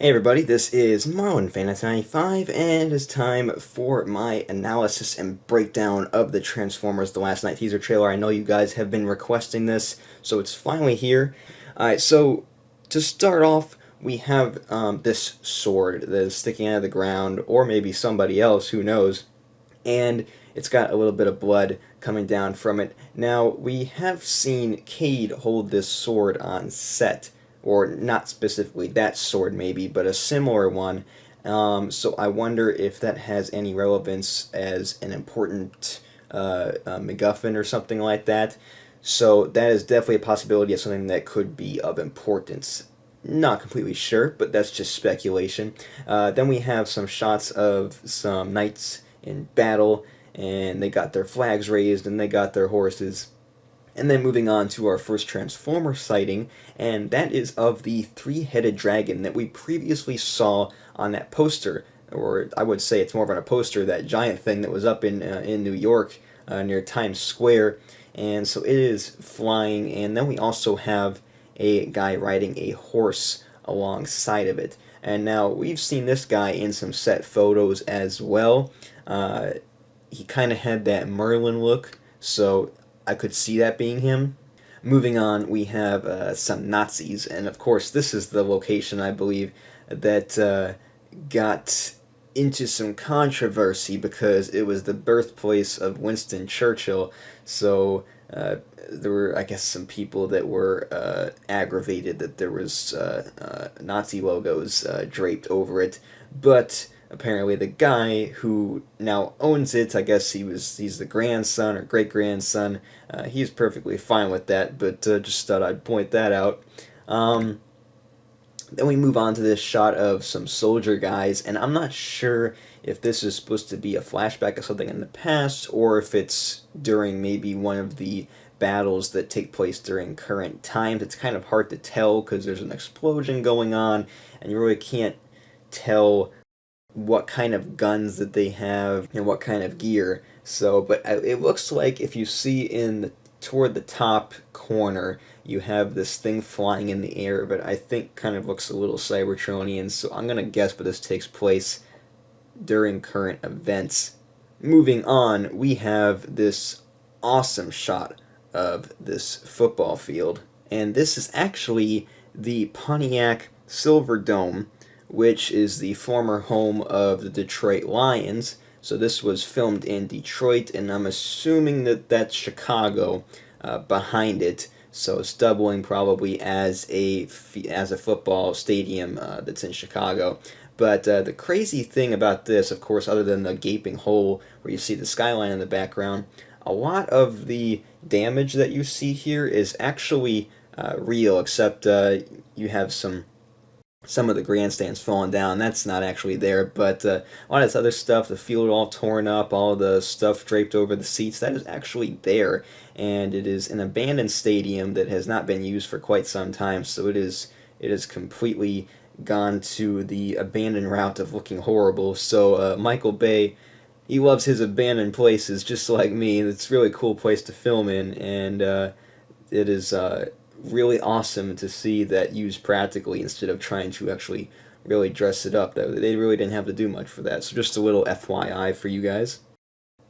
Hey everybody, this is Marlon Fantasy 95, and it's time for my analysis and breakdown of the Transformers The Last Night teaser trailer. I know you guys have been requesting this, so it's finally here. Alright, so to start off, we have this sword that is sticking out of the ground, or maybe somebody else, who knows, and it's got a little bit of blood coming down from it. Now, we have seen Cade hold this sword on set, or not specifically that sword maybe, but a similar one. So I wonder if that has any relevance as an important MacGuffin or something like that. So that is definitely a possibility of something that could be of importance. Not completely sure, but that's just speculation. Then we have some shots of some knights in battle, and they got their flags raised, and they got their horses. And then moving on to our first Transformer sighting, and that is of the three-headed dragon that we previously saw on that poster, or I would say it's more of a poster, that giant thing that was up in New York near Times Square. And so it is flying, and then we also have a guy riding a horse alongside of it. And now we've seen this guy in some set photos as well. He kind of had that Merlin look, so I could see that being him. Moving on, we have some Nazis, and of course, this is the location, I believe, that got into some controversy because it was the birthplace of Winston Churchill. So there were, I guess, some people that were aggravated that there was Nazi logos draped over it, but apparently the guy who now owns it, I guess he's the grandson or great grandson. He's perfectly fine with that, but just thought I'd point that out. Then we move on to this shot of some soldier guys, and I'm not sure if this is supposed to be a flashback of something in the past, or if it's during maybe one of the battles that take place during current times. It's kind of hard to tell because there's an explosion going on, and you really can't tell what kind of guns that they have and what kind of gear. So, but it looks like if you see toward the top corner, you have this thing flying in the air, but I think kind of looks a little Cybertronian, so I'm gonna guess but this takes place during current events. Moving on, we have this awesome shot of this football field, and this is actually the Pontiac Silverdome, which is the former home of the Detroit Lions. So this was filmed in Detroit, and I'm assuming that that's Chicago behind it. So it's doubling probably as a football stadium that's in Chicago. But the crazy thing about this, of course, other than the gaping hole where you see the skyline in the background, a lot of the damage that you see here is actually real, except you have some of the grandstands falling down. That's not actually there, but a lot of this other stuff, the field all torn up, all the stuff draped over the seats, that is actually there, and it is an abandoned stadium that has not been used for quite some time, so it is completely gone to the abandoned route of looking horrible. So Michael Bay, he loves his abandoned places just like me. It's a really cool place to film in, and it is really awesome to see that used practically instead of trying to actually really dress it up. They really didn't have to do much for that. So just a little FYI for you guys.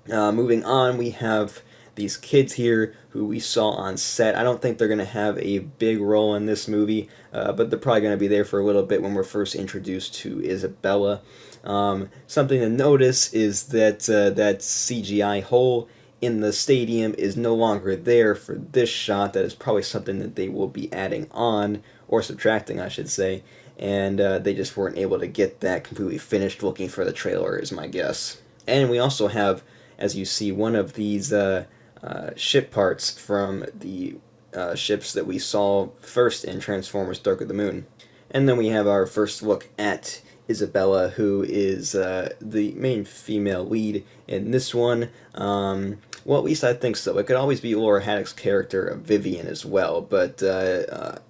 Moving on, we have these kids here who we saw on set. I don't think they're going to have a big role in this movie, but they're probably going to be there for a little bit when we're first introduced to Isabella. Something to notice is that that CGI hole in the stadium is no longer there for this shot. That is probably something that they will be adding on, or subtracting, I should say, and they just weren't able to get that completely finished looking for the trailer, is my guess. And we also have, as you see, one of these ship parts from the ships that we saw first in Transformers Dark of the Moon. And then we have our first look at Isabella, who is the main female lead in this one. Well, at least I think so. It could always be Laura Haddock's character of Vivian as well, but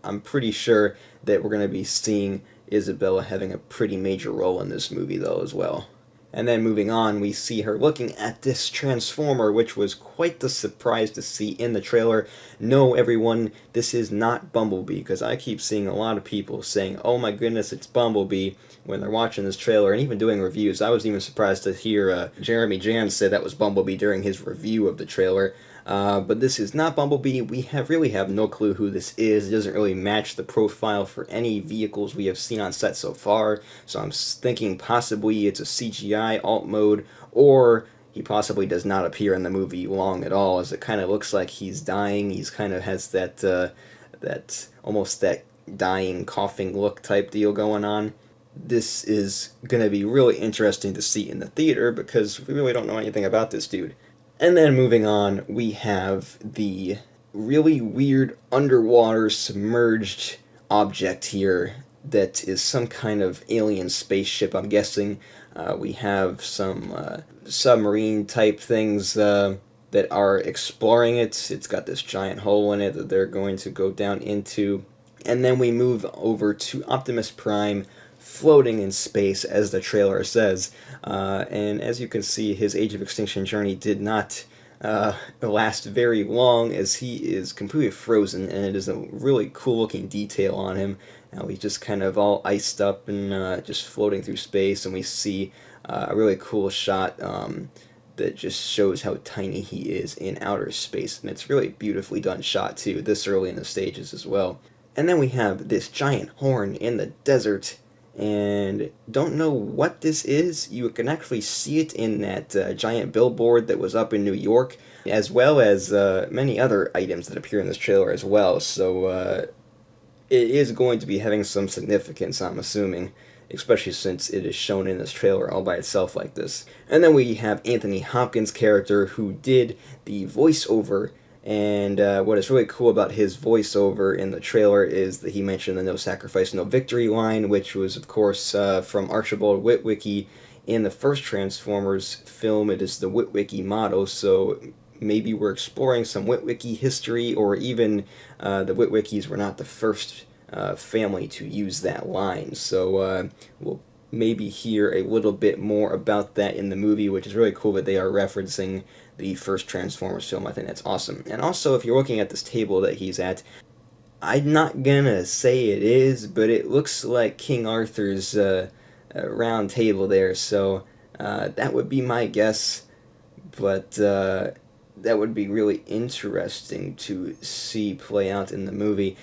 I'm pretty sure that we're going to be seeing Isabella having a pretty major role in this movie, though, as well. And then moving on, we see her looking at this Transformer, which was quite the surprise to see in the trailer. No, everyone, this is not Bumblebee, because I keep seeing a lot of people saying, oh my goodness, it's Bumblebee, when they're watching this trailer and even doing reviews. I was even surprised to hear Jeremy Jans say that was Bumblebee during his review of the trailer. But this is not Bumblebee. We really have no clue who this is. It doesn't really match the profile for any vehicles we have seen on set so far. So I'm thinking possibly it's a CGI alt mode, or he possibly does not appear in the movie long at all, as it kind of looks like he's dying. He's kind of has that almost that dying, coughing look type deal going on. This is going to be really interesting to see in the theater because we really don't know anything about this dude. And then moving on, we have the really weird underwater submerged object here that is some kind of alien spaceship, I'm guessing. We have some submarine type things that are exploring it. It's got this giant hole in it that they're going to go down into. And then we move over to Optimus Prime floating in space, as the trailer says. And as you can see, his Age of Extinction journey did not last very long, as he is completely frozen, and it is a really cool looking detail on him. Now he's just kind of all iced up and just floating through space, and we see a really cool shot that just shows how tiny he is in outer space, and it's really beautifully done shot too, this early in the stages as well. And then we have this giant horn in the desert, and don't know what this is. You can actually see it in that giant billboard that was up in New York, as well as many other items that appear in this trailer as well, so it is going to be having some significance, I'm assuming, especially since it is shown in this trailer all by itself like this. And then we have Anthony Hopkins' character, who did the voiceover. And what is really cool about his voiceover in the trailer is that he mentioned the "No Sacrifice, No Victory" line, which was, of course, from Archibald Witwicky in the first Transformers film. It is the Witwicky motto, so maybe we're exploring some Witwicky history, or even the Witwickies were not the first family to use that line. So we'll maybe hear a little bit more about that in the movie, which is really cool that they are referencing the first Transformers film. I think that's awesome. And also, if you're looking at this table that he's at, I'm not gonna say it is, but it looks like King Arthur's round table there, so that would be my guess. But that would be really interesting to see play out in the movie.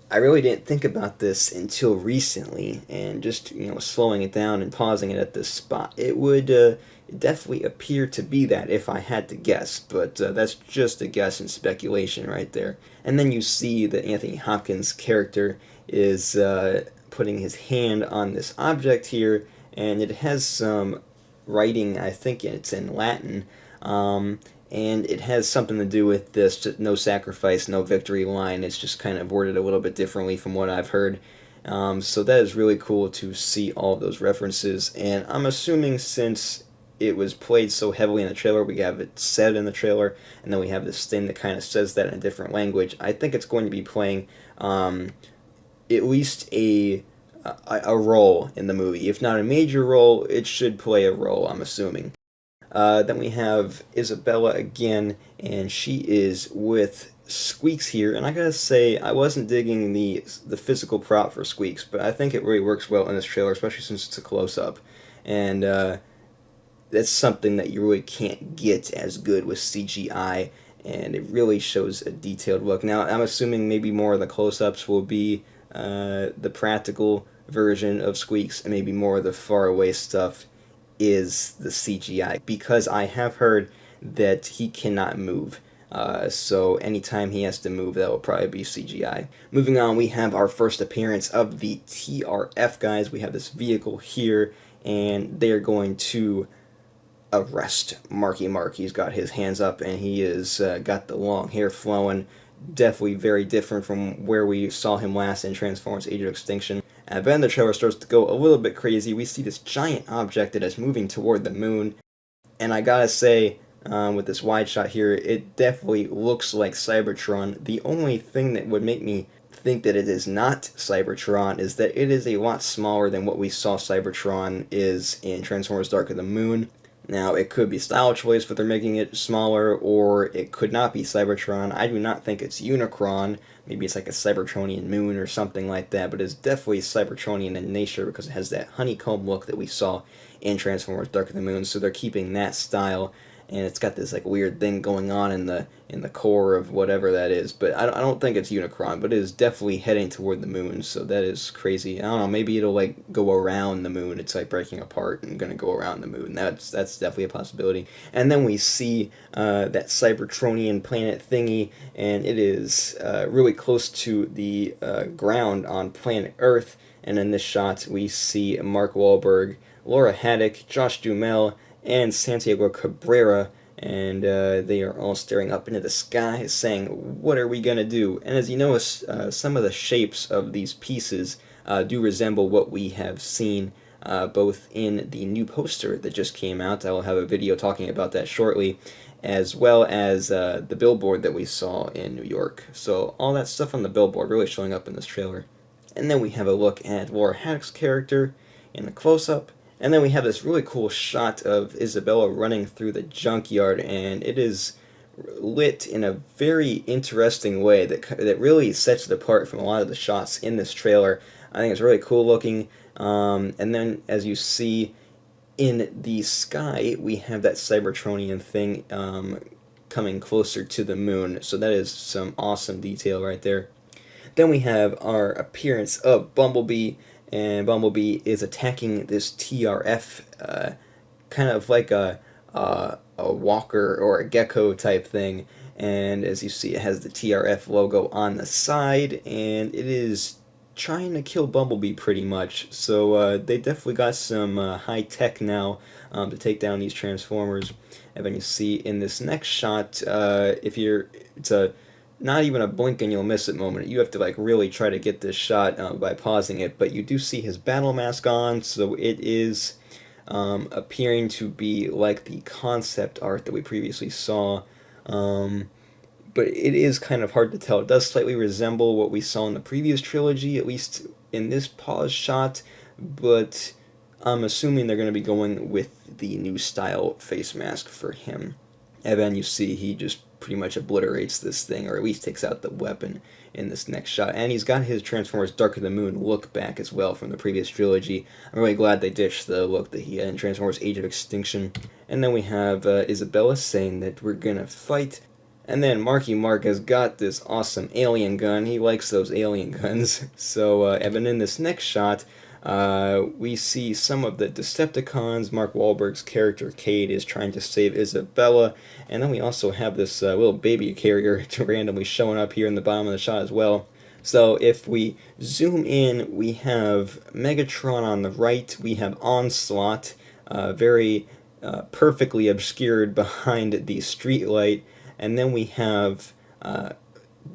I really didn't think about this until recently, and just, slowing it down and pausing it at this spot, it would definitely appear to be that if I had to guess, but that's just a guess and speculation right there. And then you see that Anthony Hopkins' character is putting his hand on this object here, and it has some writing, I think it's in Latin, and it has something to do with this "No Sacrifice, No Victory" line. It's just kind of worded a little bit differently from what I've heard. So that is really cool to see all of those references, and I'm assuming since it was played so heavily in the trailer, we have it said in the trailer, and then we have this thing that kind of says that in a different language. I think it's going to be playing at least a role in the movie. If not a major role, it should play a role, I'm assuming. Then we have Isabella again, and she is with Squeaks here, and I gotta say, I wasn't digging the physical prop for Squeaks, but I think it really works well in this trailer, especially since it's a close-up. And that's something that you really can't get as good with CGI, and it really shows a detailed look. Now, I'm assuming maybe more of the close-ups will be the practical version of Squeaks, and maybe more of the far-away stuff is the CGI, because I have heard that he cannot move. So anytime he has to move, that will probably be CGI. Moving on, we have our first appearance of the TRF guys. We have this vehicle here, and they're going to arrest Marky Mark. He's got his hands up, and he is got the long hair flowing. Definitely very different from where we saw him last in Transformers Age of Extinction. And then the trailer starts to go a little bit crazy. We see this giant object that is moving toward the moon, and I gotta say, with this wide shot here, it definitely looks like Cybertron. The only thing that would make me think that it is not Cybertron is that it is a lot smaller than what we saw Cybertron is in Transformers Dark of the Moon. Now, it could be style choice, but they're making it smaller, or it could not be Cybertron. I do not think it's Unicron. Maybe it's like a Cybertronian moon or something like that, but it's definitely Cybertronian in nature because it has that honeycomb look that we saw in Transformers Dark of the Moon, so they're keeping that style, and it's got this like weird thing going on in the core of whatever that is. But I don't think it's Unicron, but it is definitely heading toward the moon, so that is crazy. I don't know, maybe it'll like go around the moon. It's like breaking apart and gonna go around the moon. That's definitely a possibility. And then we see that Cybertronian planet thingy, and it is really close to the ground on planet Earth. And in this shot, we see Mark Wahlberg, Laura Haddock, Josh Duhamel, and Santiago Cabrera, and they are all staring up into the sky saying, "What are we going to do?" And as you notice, some of the shapes of these pieces do resemble what we have seen both in the new poster that just came out. I will have a video talking about that shortly, as well as the billboard that we saw in New York. So all that stuff on the billboard really showing up in this trailer. And then we have a look at Laura Haddock's character in the close-up. And then we have this really cool shot of Isabella running through the junkyard, and it is lit in a very interesting way that really sets it apart from a lot of the shots in this trailer. I think it's really cool looking. And then, as you see in the sky, we have that Cybertronian thing coming closer to the moon. So that is some awesome detail right there. Then we have our appearance of Bumblebee. And Bumblebee is attacking this TRF, kind of like a walker or a gecko type thing. And as you see, it has the TRF logo on the side, and it is trying to kill Bumblebee pretty much. So they definitely got some high tech now to take down these Transformers. And then you see in this next shot, it's a not even a blink and you'll miss it moment. You have to like really try to get this shot by pausing it, but you do see his battle mask on, so it is appearing to be like the concept art that we previously saw, but it is kind of hard to tell. It does slightly resemble what we saw in the previous trilogy, at least in this pause shot, but I'm assuming they're going to be going with the new style face mask for him. And then you see he just pretty much obliterates this thing, or at least takes out the weapon in this next shot. And he's got his Transformers Dark of the Moon look back as well from the previous trilogy. I'm really glad they ditched the look that he had in Transformers Age of Extinction. And then we have Isabella saying that we're gonna fight. And then Marky Mark has got this awesome alien gun. He likes those alien guns. So, and then in this next shot, we see some of the Decepticons. Mark Wahlberg's character Cade is trying to save Isabella, and then we also have this little baby carrier randomly showing up here in the bottom of the shot as well. So if we zoom in, we have Megatron on the right, we have Onslaught, very perfectly obscured behind the streetlight, and then we have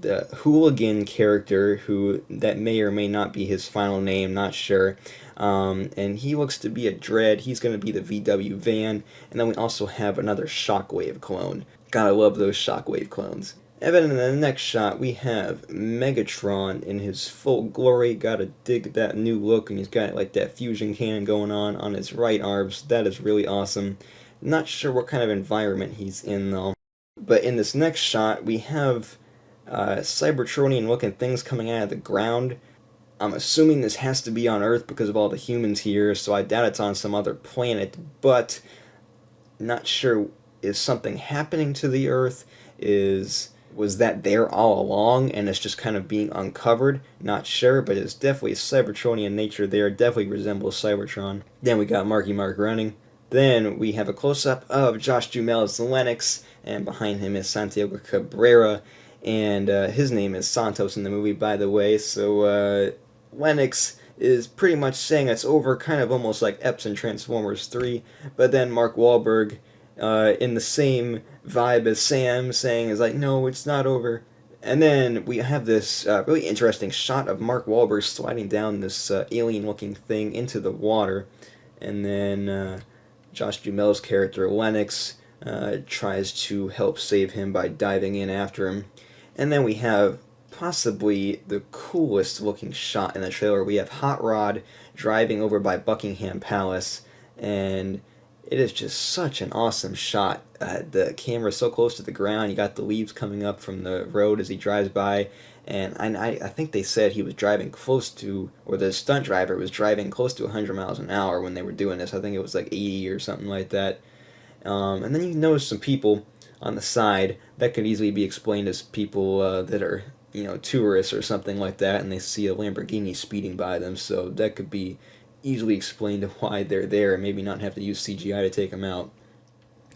the Hooligan character, who that may or may not be his final name, not sure. And he looks to be a Dread. He's going to be the VW van. And then we also have another Shockwave clone. Gotta love those Shockwave clones. And then in the next shot, we have Megatron in his full glory. Gotta dig that new look, and he's got like that fusion cannon going on his right arms. That is really awesome. Not sure what kind of environment he's in, though. But in this next shot, we have Cybertronian looking things coming out of the ground. I'm assuming this has to be on Earth because of all the humans here, so I doubt it's on some other planet, but not sure, is something happening to the Earth? Was that there all along and it's just kind of being uncovered? Not sure, but it's definitely Cybertronian nature there. It definitely resembles Cybertron. Then we got Marky Mark running. Then we have a close-up of Josh Duhamel as Lennox, and behind him is Santiago Cabrera, and his name is Santos in the movie, by the way. So Lennox is pretty much saying it's over, kind of almost like Epps in Transformers 3. But then Mark Wahlberg, in the same vibe as Sam, saying is like, no, it's not over. And then we have this really interesting shot of Mark Wahlberg sliding down this alien-looking thing into the water. And then Josh Duhamel's character, Lennox, tries to help save him by diving in after him. And then we have possibly the coolest looking shot in the trailer. We have Hot Rod driving over by Buckingham Palace, and it is just such an awesome shot. The camera's so close to the ground. You got the leaves coming up from the road as he drives by, and I think they said he was driving close to, or the stunt driver was driving close to 100 miles an hour when they were doing this. I think it was like 80 or something like that. And then you notice some people on the side that could easily be explained as people that are, tourists or something like that, and they see a Lamborghini speeding by them. So that could be easily explained why they're there, and maybe not have to use CGI to take them out.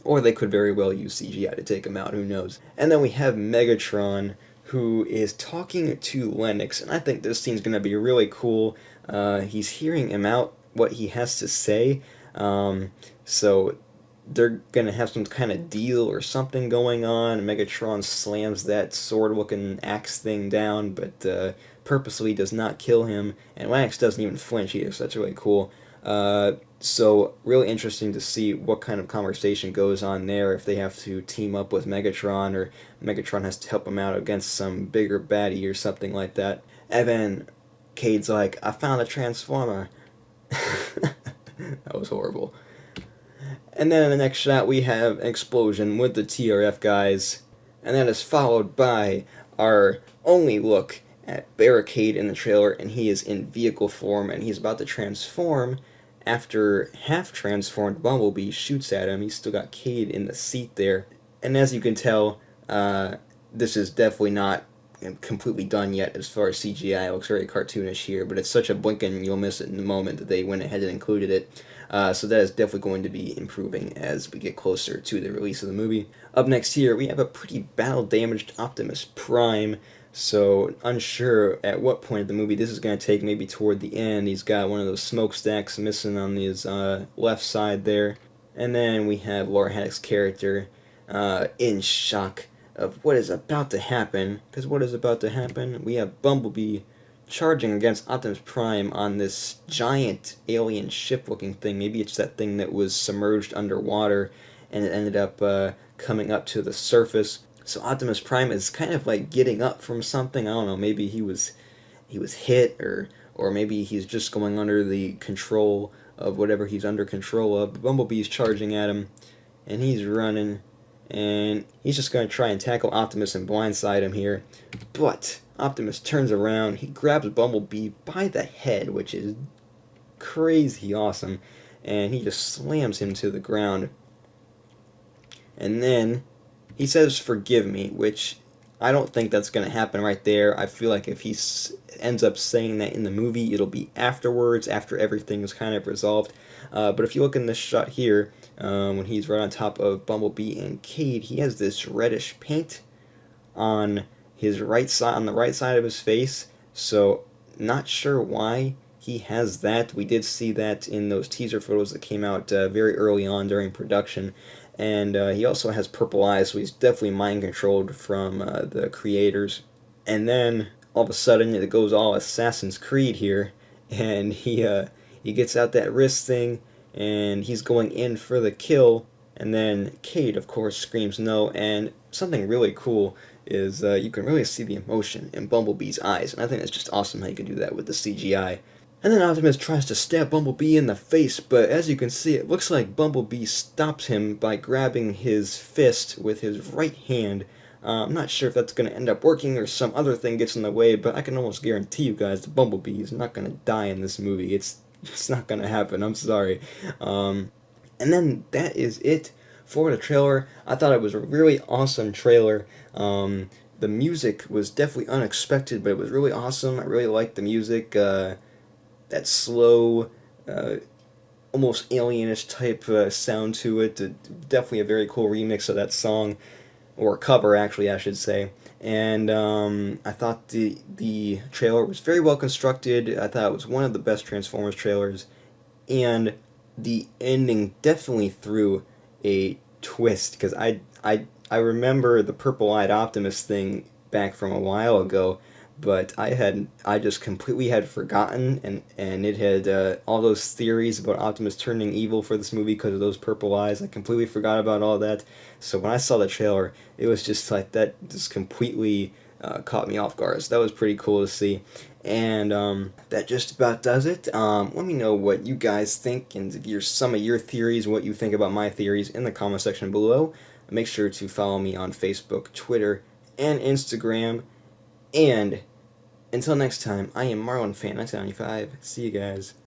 Or they could very well use CGI to take him out, who knows. And then we have Megatron, who is talking to Lennox, and I think this scene's going to be really cool. He's hearing him out, what he has to say. So they're going to have some kind of deal or something going on. Megatron slams that sword-looking axe thing down, but purposely does not kill him. And Lennox doesn't even flinch either, so that's really cool. So really interesting to see what kind of conversation goes on there, if they have to team up with Megatron, or Megatron has to help him out against some bigger baddie or something like that. And then Cade's like, I found a Transformer. That was horrible. And then in the next shot we have an explosion with the TRF guys, and that is followed by our only look at Barricade in the trailer, and he is in vehicle form, and he's about to transform. After half-transformed Bumblebee shoots at him, he's still got Cade in the seat there. And as you can tell, this is definitely not completely done yet as far as CGI. It looks very cartoonish here, but it's such a blink and you'll miss it in the moment that they went ahead and included it. So that is definitely going to be improving as we get closer to the release of the movie. Up next here, we have a pretty battle-damaged Optimus Prime. So, unsure at what point of the movie this is going to take, maybe toward the end. He's got one of those smokestacks missing on his left side there. And then we have Laura Haddock's character in shock of what is about to happen. Because what is about to happen? We have Bumblebee charging against Optimus Prime on this giant alien ship-looking thing. Maybe it's that thing that was submerged underwater and it ended up coming up to the surface. So Optimus Prime is kind of like getting up from something. I don't know, maybe he was hit, or maybe he's just going under the control of whatever he's under control of. But Bumblebee's charging at him, and he's running, and he's just going to try and tackle Optimus and blindside him here. But Optimus turns around, he grabs Bumblebee by the head, which is crazy awesome, and he just slams him to the ground. And then he says, "Forgive me," which I don't think that's going to happen right there. I feel like if he ends up saying that in the movie, it'll be afterwards, after everything is kind of resolved. But if you look in this shot here, when he's right on top of Bumblebee and Cade, he has this reddish paint on his right side, on the right side of his face. So, not sure why he has that. We did see that in those teaser photos that came out very early on during production. And he also has purple eyes, so he's definitely mind-controlled from the creators. And then, all of a sudden, it goes all Assassin's Creed here, and he gets out that wrist thing, and he's going in for the kill, and then Cade, of course, screams no, and something really cool is you can really see the emotion in Bumblebee's eyes, and I think that's just awesome how you can do that with the CGI. And then Optimus tries to stab Bumblebee in the face, but as you can see, it looks like Bumblebee stops him by grabbing his fist with his right hand. I'm not sure if that's going to end up working or some other thing gets in the way, but I can almost guarantee you guys that Bumblebee is not going to die in this movie. It's not going to happen. I'm sorry. And then that is it for the trailer. I thought it was a really awesome trailer. The music was definitely unexpected, but it was really awesome. I really liked the music. That slow, almost alienish type sound to it. Definitely a very cool remix of that song, or cover actually I should say. And I thought the trailer was very well constructed. I thought it was one of the best Transformers trailers, and the ending definitely threw a twist, because I remember the purple-eyed Optimus thing back from a while ago, but I just completely had forgotten, and it had all those theories about Optimus turning evil for this movie because of those purple eyes. I completely forgot about all that. So when I saw the trailer, it was just like that, just completely caught me off guard. So that was pretty cool to see. And that just about does it. Let me know what you guys think and some of your theories, what you think about my theories in the comment section below. Make sure to follow me on Facebook, Twitter, and Instagram. And until next time, I am Marlon Fan 1995. See you guys.